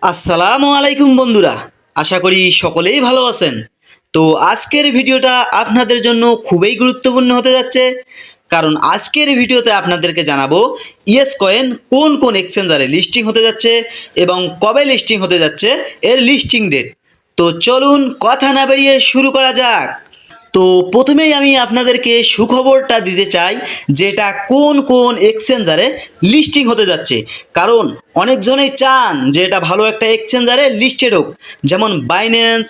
আসসালামু আলাইকুম বন্ধুরা, আশা করি সকলেই ভালো আছেন। তো আজকের ভিডিওটা আপনাদের জন্য খুবই গুরুত্বপূর্ণ হতে যাচ্ছে, কারণ আজকের ভিডিওতে আপনাদেরকে জানাবো ইয়েস কয়েন কোন কোন এক্সচেঞ্জারে লিস্টিং হতে যাচ্ছে এবং কবে লিস্টিং হতে যাচ্ছে এর লিস্টিং ডেট। তো চলুন কথা না বেরিয়ে শুরু করা যাক। তো প্রথমেই আমি আপনাদেরকে সুখবরটা দিতে চাই, যেটা কোন কোন এক্সচেঞ্জারে লিস্টিং হতে যাচ্ছে। কারণ অনেকজনেই চান যে এটা ভালো একটা এক্সচেঞ্জারে লিস্টেড হোক, যেমন বাইন্যান্স,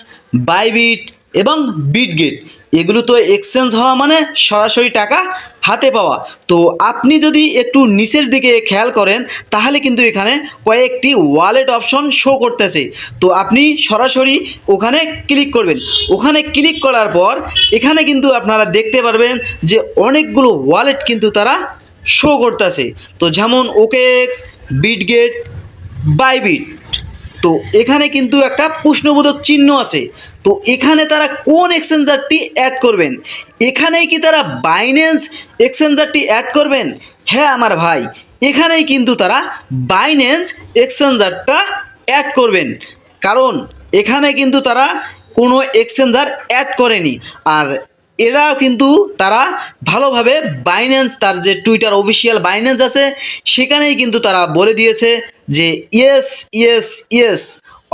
বাইবিট এবং বিটগেট। এগুলো তো এক্সচেঞ্জ হওয়া মানে সরাসরি টাকা হাতে পাওয়া। তো আপনি যদি একটু নিচের দিকে খেয়াল করেন, তাহলে কিন্তু এখানে কয়েকটি ওয়ালেট অপশন শো করতেছে। তো আপনি সরাসরি ওখানে ক্লিক করবেন। ওখানে ক্লিক করার পর এখানে কিন্তু আপনারা দেখতে পারবেন যে অনেকগুলো ওয়ালেট কিন্তু তারা শো করতেছে। তো যেমন ওকেএক্স, বিটগেট, বাইবিট। তো এখানে কিন্তু একটা প্রশ্নবোধক চিহ্ন আছে। তো এখানে তারা কোন এক্সচেঞ্জারটি অ্যাড করবেন? এখানেই কি তারা বাইন্যান্স এক্সচেঞ্জারটি অ্যাড করবেন? হ্যাঁ আমার ভাই, এখানেই কিন্তু তারা বাইন্যান্স এক্সচেঞ্জারটা অ্যাড করবেন। কারণ এখানে কিন্তু তারা কোনো এক্সচেঞ্জার অ্যাড করেনি। আর এরাও কিন্তু তারা ভালোভাবে বাইন্যান্স, তার যে টুইটার অফিসিয়াল বাইন্যান্স আছে, সেখানেই কিন্তু তারা বলে দিয়েছে যে ইয়েস ইয়েস ইয়েস,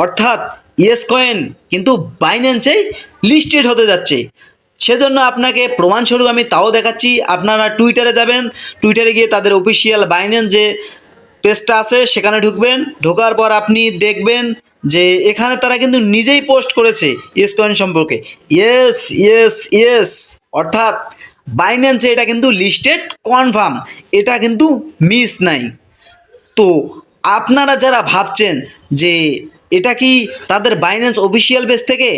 অর্থাৎ ইয়েস কয়েন কিন্তু বাইন্যান্সেই লিস্টেড হতে যাচ্ছে। সেজন্য আপনাকে প্রমাণস্বরূপ আমি তাও দেখাচ্ছি। আপনারা টুইটারে যাবেন, টুইটারে গিয়ে তাদের অফিসিয়াল বাইন্যান্স যে পেজটা আছে সেখানে ঢুকবেন। ঢোকার পর আপনি দেখবেন যে এখানে তারা কিন্তু নিজেই পোস্ট করেছে ইয়েস কয়েন সম্পর্কে, ইয়েস ইয়েস ইয়েস, অর্থাৎ বাইন্যান্সে এটা কিন্তু লিস্টেড কনফার্ম, এটা কিন্তু মিস নাই। তো আপনারা যারা ভাবছেন যে এটা কি তাদের বাইন্যান্স অফিসিয়াল পেজ থেকে,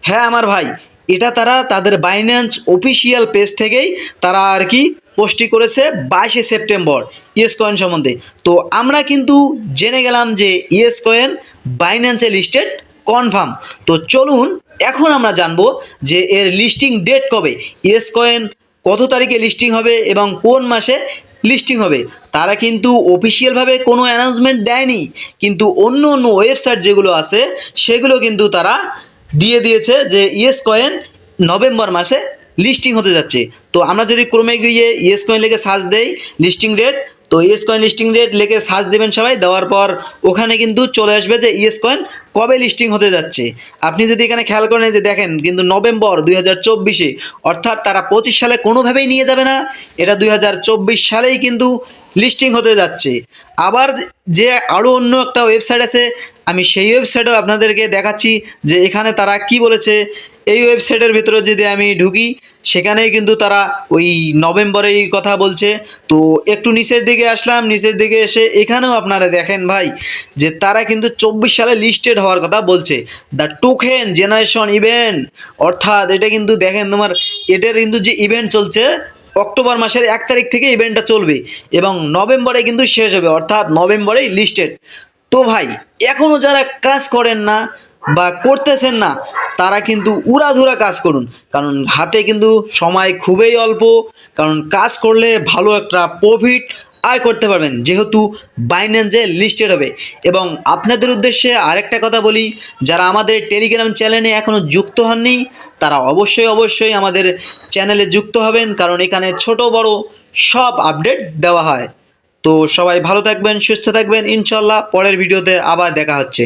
হ্যাঁ আমার ভাই, এটা তারা তাদের বাইন্যান্স অফিসিয়াল পেজ থেকেই তারা আর কি পোস্টটি করেছে 22শে সেপ্টেম্বর ইয়েস কয়েন সম্বন্ধে। তো আমরা কিন্তু জেনে গেলাম যে ইয়েস কয়েন বাইন্যান্সে লিস্টেড কনফার্ম। তো চলুন এখন আমরা জানবো যে এর লিস্টিং ডেট কবে, ইয়েস কয়েন কত তারিখে লিস্টিং হবে এবং কোন মাসে লিস্টিং হবে। তারা কিন্তু অফিসিয়ালভাবে কোনো অ্যানাউন্সমেন্ট দেয়নি, কিন্তু অন্য অন্য ওয়েবসাইট যেগুলো আছে সেগুলো কিন্তু তারা দিয়ে দিয়েছে যে ইয়েস কয়েন নভেম্বর মাসে লিস্টিং হতে যাচ্ছে। তো আমরা যদি ক্রমে গিয়ে ইয়েস কয়েন লিখে সার্চ দেই লিস্টিং ডেট, তো ইয়েস কয়েন লিস্টিং ডেট লিখে সার্চ দেবেন সবাই, দেওয়ার পর ওখানে কিন্তু চলে আসবে যে ইয়েস কয়েন কবে লিস্টিং হতে যাচ্ছে। আপনি যদি এখানে খেয়াল করেন যে দেখেন কিন্তু নভেম্বর 2024-এ, অর্থাৎ তারা 25 সালে কোনোভাবেই নিয়ে যাবে না, এটা 2024 সালেই কিন্তু লিস্টিং হতে যাচ্ছে। আবার যে আরও অন্য একটা ওয়েবসাইট আছে, আমি সেই ওয়েবসাইটেও আপনাদেরকে দেখাচ্ছি যে এখানে তারা কি বলেছে। এই ওয়েবসাইটের ভিতরে যদি আমি ঢুকি, সেখানেই কিন্তু তারা ওই নভেম্বরেই কথা বলছে। তো একটু নিচের দিকে আসলাম, নিচের দিকে এসে এখানেও আপনারা দেখেন ভাই যে তারা কিন্তু 24 সালে লিস্টেড হওয়ার কথা বলছে। দ্য টোকেন জেনারেশন ইভেন্ট, অর্থাৎ এটা কিন্তু দেখেন তোমার এটার কিন্তু যে ইভেন্ট চলছে অক্টোবর মাসের 1 তারিখ থেকে ইভেন্টটা চলবে এবং নভেম্বরে কিন্তু শেষ হবে, অর্থাৎ নভেম্বরেই লিস্টেড। তো ভাই এখনও যারা কাজ করেন না বা করতেছেন না, তারা কিন্তু উড়াধুরা কাজ করুন, কারণ হাতে কিন্তু সময় খুবই অল্প। কারণ কাজ করলে ভালো একটা প্রফিট আয় করতে পারবেন, যেহেতু বাইন্যান্সে লিস্টেড হবে। এবং আপনাদের উদ্দেশ্যে আরেকটা কথা বলি, যারা আমাদের টেলিগ্রাম চ্যানেলে এখনও যুক্ত হননি, তারা অবশ্যই অবশ্যই আমাদের চ্যানেলে যুক্ত হবেন, কারণ এখানে ছোট বড় সব আপডেট দেওয়া হয়। তো সবাই ভালো থাকবেন, সুস্থ থাকবেন, ইনশাল্লাহ পরের ভিডিওতে আবার দেখা হচ্ছে।